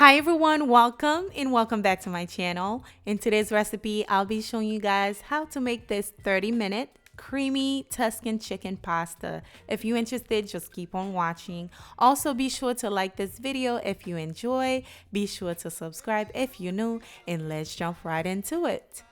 Hi everyone, welcome and welcome back to my channel. In today's recipe, I'll be showing you guys how to make this 30-minute creamy Tuscan chicken pasta. If you're interested, just keep on watching. Also, be sure to like this video if you enjoy. Be sure to subscribe if you're new, and let's jump right into it.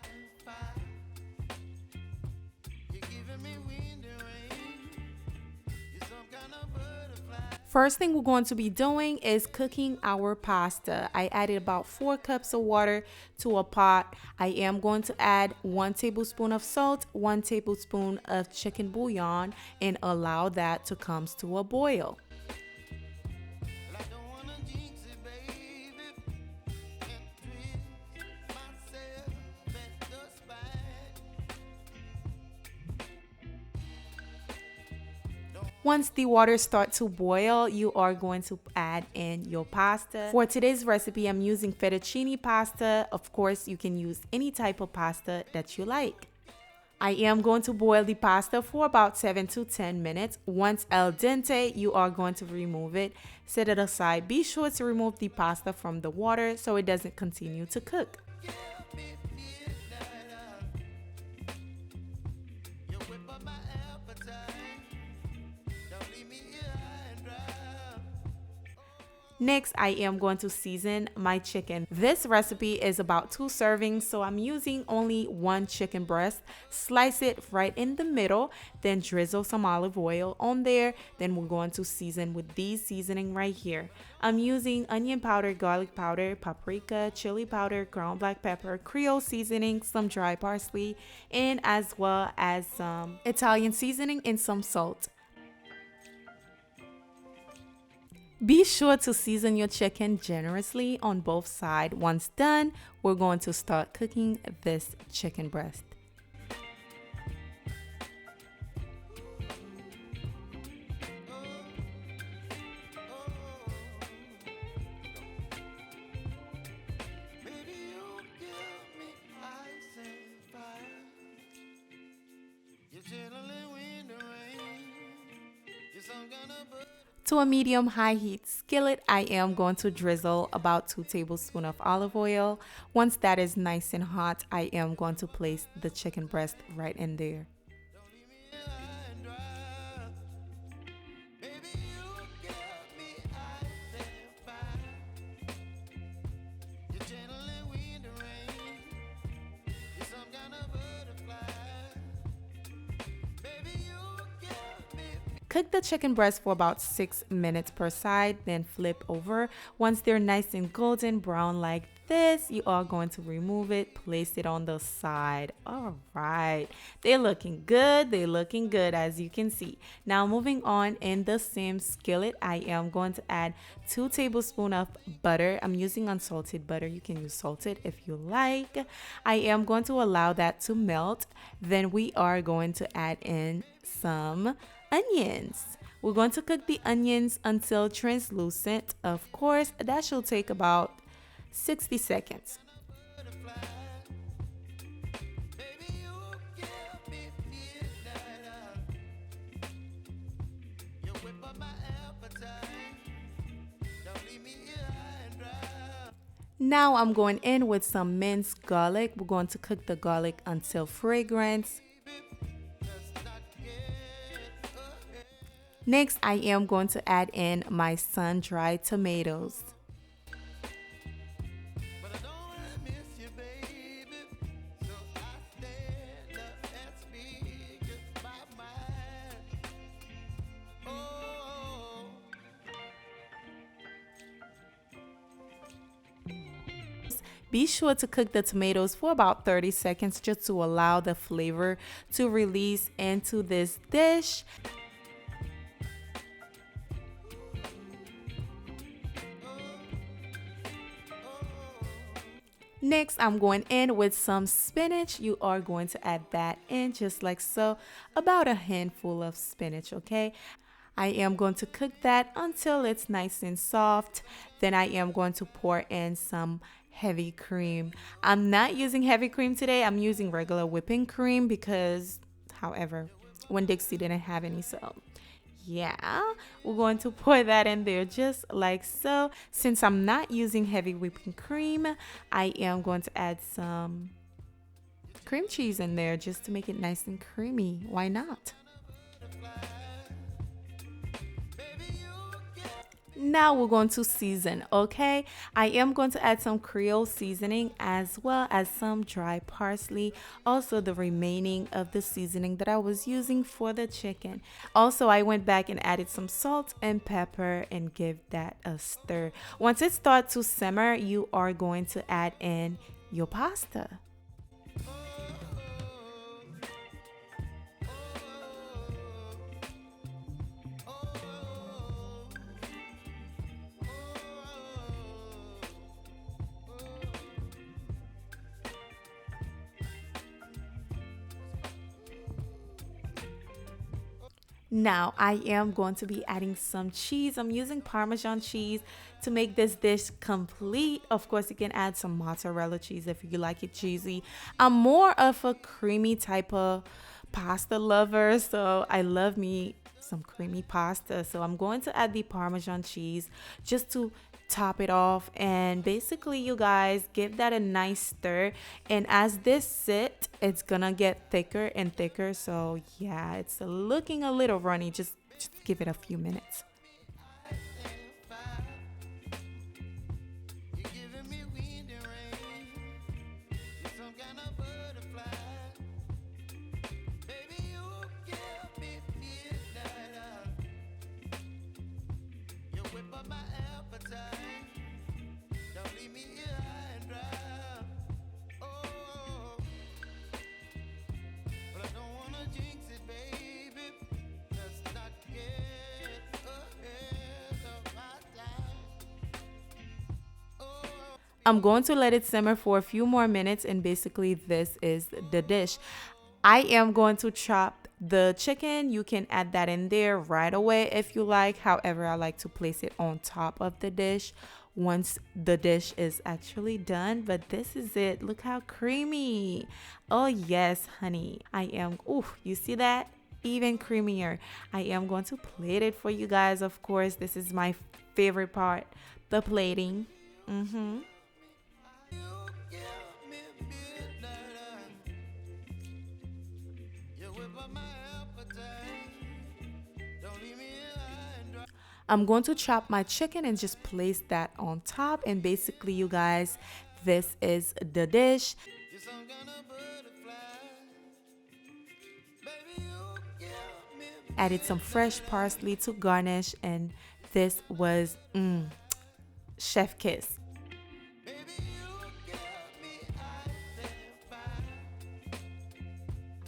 First thing we're going to be doing is cooking our pasta. I added about 4 cups of water to a pot. I am going to add 1 tablespoon of salt, 1 tablespoon of chicken bouillon, and allow that to come to a boil. Once the water starts to boil, you are going to add in your pasta. For today's recipe, I'm using fettuccine pasta. Of course, you can use any type of pasta that you like. I am going to boil the pasta for about 7 to 10 minutes. Once al dente, you are going to remove it, set it aside. Be sure to remove the pasta from the water so it doesn't continue to cook. Next, I am going to season my chicken. This recipe is about 2 servings, so I'm using only 1 chicken breast. Slice it right in the middle, then drizzle some olive oil on there. Then we're going to season with these seasoning right here. I'm using onion powder, garlic powder, paprika, chili powder, ground black pepper, creole seasoning, some dry parsley, and as well as some Italian seasoning and some salt. Be sure to season your chicken generously on both sides. Once done, we're going to start cooking this chicken breast. To a medium-high heat skillet, I am going to drizzle about 2 tablespoons of olive oil. Once that is nice and hot, I am going to place the chicken breast right in there. Cook the chicken breast for about 6 minutes per side, then flip over. Once they're nice and golden brown like this, you are going to remove it, place it on the side. All right, they're looking good. They're looking good, as you can see. Now moving on, in the same skillet, I am going to add 2 tablespoons of butter. I'm using unsalted butter. You can use salted if you like. I am going to allow that to melt. Then we are going to add in some onions. We're going to cook the onions until translucent. Of course, that should take about 60 seconds. Now I'm going in with some minced garlic. We're going to cook the garlic until fragrance. Next, I am going to add in my sun-dried tomatoes. Be sure to cook the tomatoes for about 30 seconds just to allow the flavor to release into this dish. Next, I'm going in with some spinach. You are going to add that in just like so, about a handful of spinach, okay? I am going to cook that until it's nice and soft. Then I am going to pour in some heavy cream. I'm not using heavy cream today. I'm using regular whipping cream because, however, when Dixie didn't have any, so yeah, we're going to pour that in there just like so. Since I'm not using heavy whipping cream, I am going to add some cream cheese in there just to make it nice and creamy. Why not? Now we're going to season, okay? I am going to add some creole seasoning as well as some dry parsley, also the remaining of the seasoning that I was using for the chicken. Also, I went back and added some salt and pepper and give that a stir. Once it starts to simmer, you are going to add in your pasta. Now I am going to be adding some cheese. I'm using Parmesan cheese to make this dish complete. Of course, you can add some mozzarella cheese if you like it cheesy. I'm more of a creamy type of pasta lover, so I love me some creamy pasta. So I'm going to add the Parmesan cheese just to top it off, and basically you guys give that a nice stir, and as this sit it's gonna get thicker and thicker. So yeah, it's looking a little runny. Just give it a few minutes. I'm going to let it simmer for a few more minutes, and basically this is the dish. I am going to chop the chicken. You can add that in there right away if you like. However, I like to place it on top of the dish once the dish is actually done. But this is it. Look how creamy. Oh yes, honey. I am, ooh, you see that? Even creamier. I am going to plate it for you guys. Of course, this is my favorite part, the plating. I'm going to chop my chicken and just place that on top, and basically you guys, this is the dish. Added some fresh parsley to garnish, and this was chef kiss.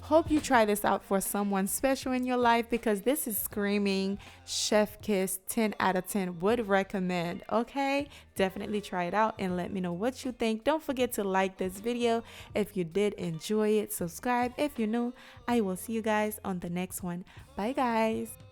Hope you try this out for someone special in your life, because this is screaming chef kiss. 10 out of 10 would recommend. Okay, definitely try it out and let me know what you think. Don't forget to like this video if you did enjoy it. Subscribe if you're new. I will see you guys on the next one. Bye guys.